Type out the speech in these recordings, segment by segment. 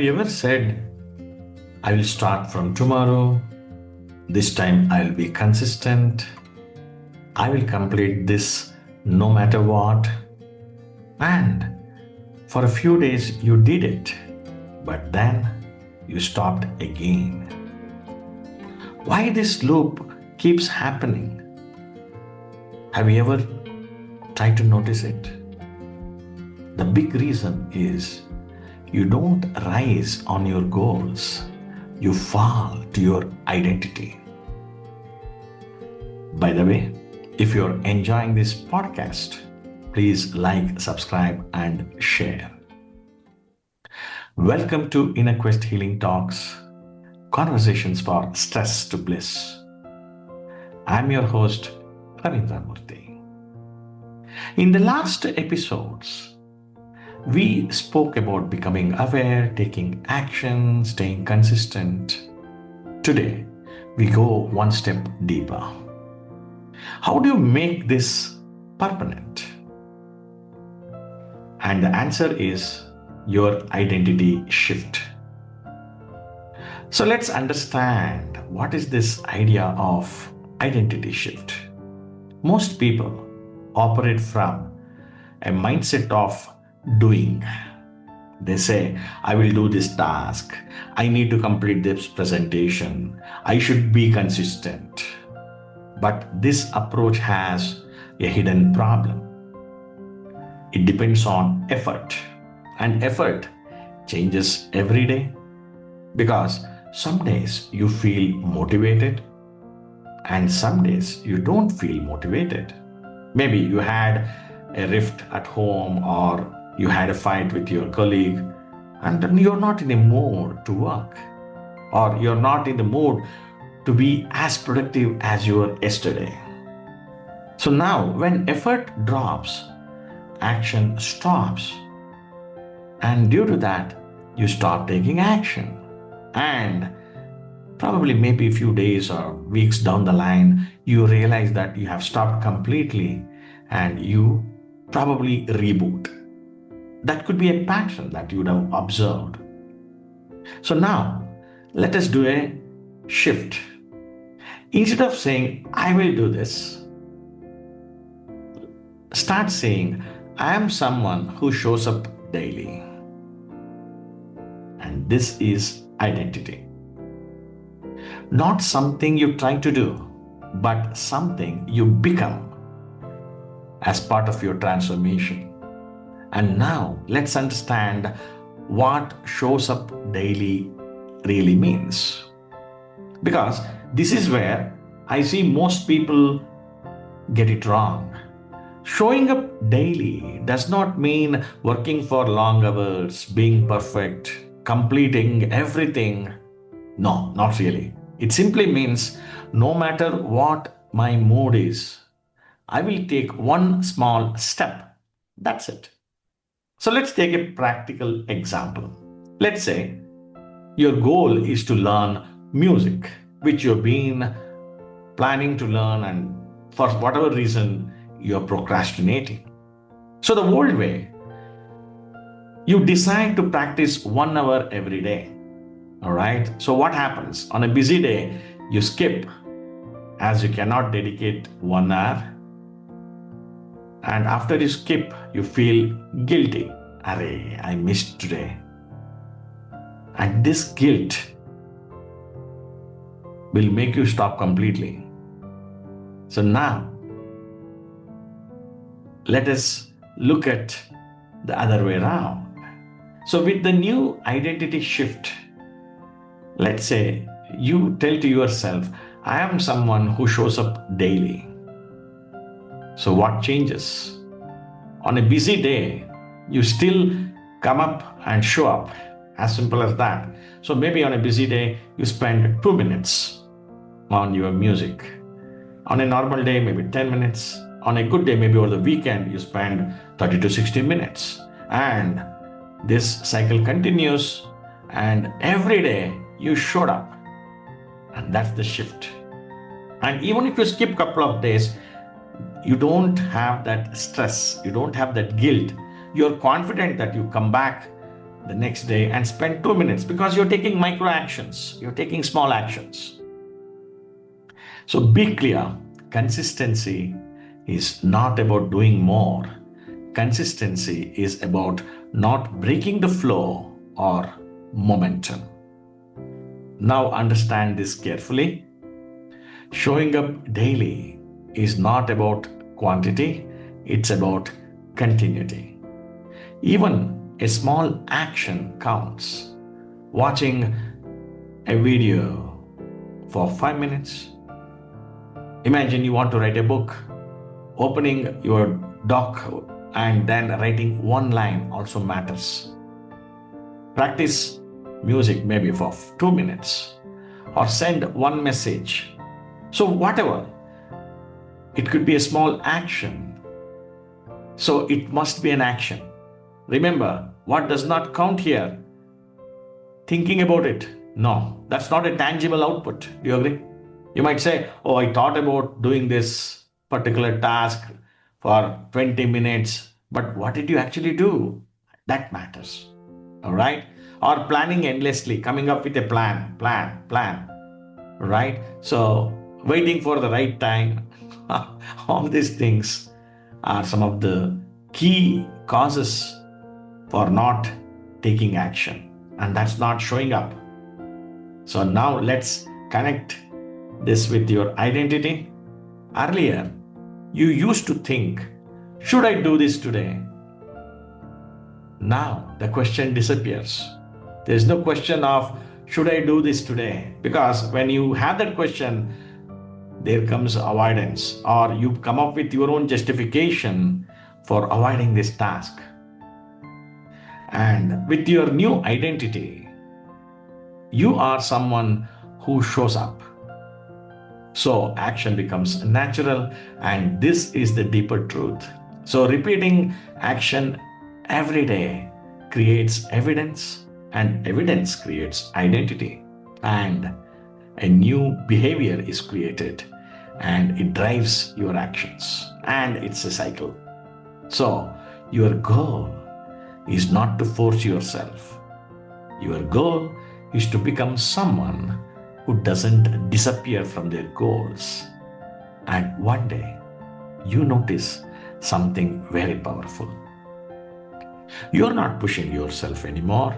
you ever said, I will start from tomorrow, this time I'll be consistent, I will complete this no matter what? And for a few days you did it, but then you stopped again. Why this loop keeps happening? Have you ever tried to notice it? The big reason is you don't rise on your goals, you fall to your identity. By the way, if you're enjoying this podcast, please like, subscribe, and share. Welcome to Inner Quest Healing Talks, conversations for stress to bliss. I'm your host, Ravindra Murthy. In the last episodes, we spoke about becoming aware, taking action, staying consistent. Today, we go one step deeper. How do you make this permanent? And the answer is your identity shift. So let's understand what is this idea of identity shift. Most people operate from a mindset of doing. They say, I will do this task. I need to complete this presentation. I should be consistent. But this approach has a hidden problem. It depends on effort. And effort changes every day. Because some days you feel motivated and some days you don't feel motivated. Maybe you had a rift at home or you had a fight with your colleague and then you're not in a mood to work, or you're not in the mood to be as productive as you were yesterday. So now when effort drops, action stops. And due to that, you start taking action. And probably maybe a few days or weeks down the line, you realize that you have stopped completely and you probably reboot. That could be a pattern that you would have observed. So now, let us do a shift. Instead of saying, I will do this, start saying, I am someone who shows up daily. And this is identity. Not something you try to do, but something you become as part of your transformation. And now let's understand what shows up daily really means. Because this is where I see most people get it wrong. Showing up daily does not mean working for long hours, being perfect, completing everything. No, not really. It simply means no matter what my mood is, I will take one small step. That's it. So let's take a practical example. Let's say your goal is to learn music, which you've been planning to learn, and for whatever reason, you're procrastinating. So the old way, you decide to practice 1 hour every day. All right. So what happens? On a busy day, you skip as you cannot dedicate 1 hour. And after you skip, you feel guilty. Array, I missed today. And this guilt will make you stop completely. So now, let us look at the other way around. So with the new identity shift, let's say you tell to yourself, I am someone who shows up daily. So what changes? On a busy day, you still come up and show up. As simple as that. So maybe on a busy day, you spend 2 minutes on your music. On a normal day, maybe 10 minutes. On a good day, maybe over the weekend, you spend 30 to 60 minutes. And this cycle continues, and every day you showed up. And that's the shift. And even if you skip a couple of days, you don't have that stress, you don't have that guilt. You're confident that you come back the next day and spend 2 minutes, because you're taking micro actions, you're taking small actions. So be clear, consistency is not about doing more. Consistency is about not breaking the flow or momentum. Now understand this carefully. Showing up daily is not about quantity, it's about continuity. Even a small action counts. Watching a video for 5 minutes. Imagine you want to write a book. Opening your doc and then writing one line also matters. Practice music maybe for 2 minutes or send one message. So, whatever, it could be a small action. So, it must be an action. Remember, what does not count here? Thinking about it. No, that's not a tangible output. Do you agree? You might say, oh, I thought about doing this particular task for 20 minutes, but what did you actually do? That matters. All right? Or planning endlessly, coming up with a plan. Right? So, waiting for the right time. All these things are some of the key causes for not taking action. And that's not showing up. So now let's connect this with your identity. Earlier, you used to think, should I do this today? Now the question disappears. There is no question of, should I do this today? Because when you have that question, there comes avoidance, or you come up with your own justification for avoiding this task. And with your new identity, you are someone who shows up. So action becomes natural, and this is the deeper truth. So repeating action every day creates evidence, and evidence creates identity, and a new behavior is created, and it drives your actions, and it's a cycle. So your goal is not to force yourself. Your goal is to become someone who doesn't disappear from their goals. And one day, you notice something very powerful. You're not pushing yourself anymore,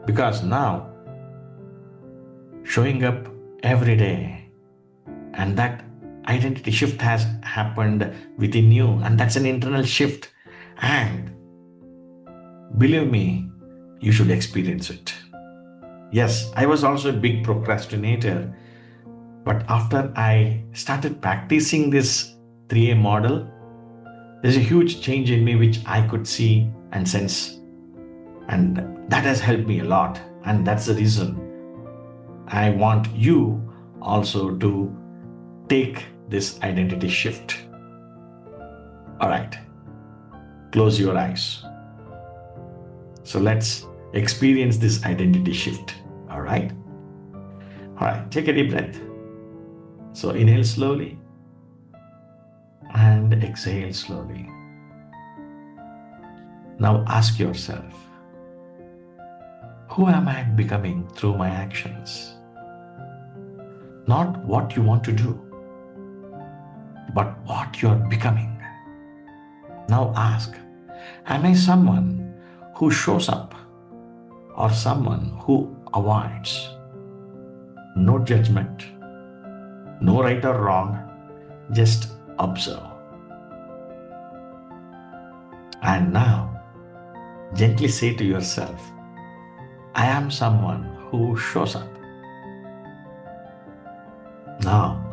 because now showing up every day, and that identity shift has happened within you, and that's an internal shift. And believe me, you should experience it. Yes, I was also a big procrastinator, but after I started practicing this 3A model, there's a huge change in me which I could see and sense. And that has helped me a lot. And that's the reason I want you also to take this identity shift. All right, close your eyes. So let's experience this identity shift. All right. All right, take a deep breath. So inhale slowly and exhale slowly. Now ask yourself, who am I becoming through my actions? Not what you want to do, but what you're becoming. Now ask, am I someone who shows up or someone who avoids? No judgment, no right or wrong, just observe. And now, gently say to yourself, I am someone who shows up. Now,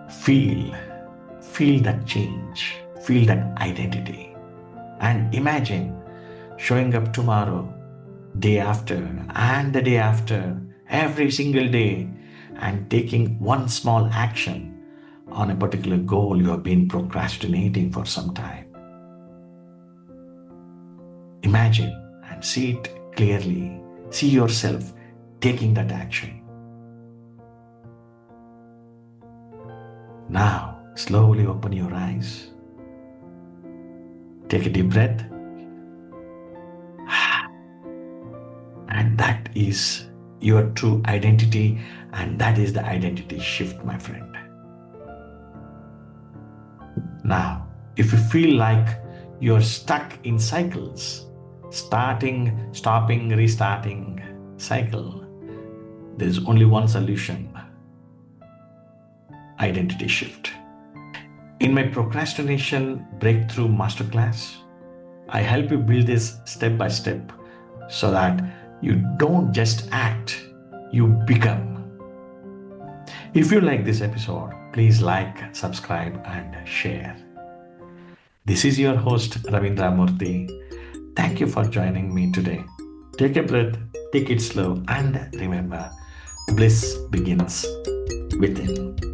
feel that change, feel that identity, and imagine showing up tomorrow, day after, and the day after, every single day, and taking one small action on a particular goal you have been procrastinating for some time. Imagine and see it clearly. See yourself taking that action. Now, slowly open your eyes. Take a deep breath. That is your true identity, and that is the identity shift, my friend. Now, if you feel like you're stuck in cycles, starting, stopping, restarting cycle, there's only one solution: identity shift. In my procrastination breakthrough masterclass, I help you build this step by step so that you don't just act, you become. If you like this episode, please like, subscribe, and share. This is your host, Ravindra Murthy. Thank you for joining me today. Take a breath, take it slow, and remember, bliss begins within.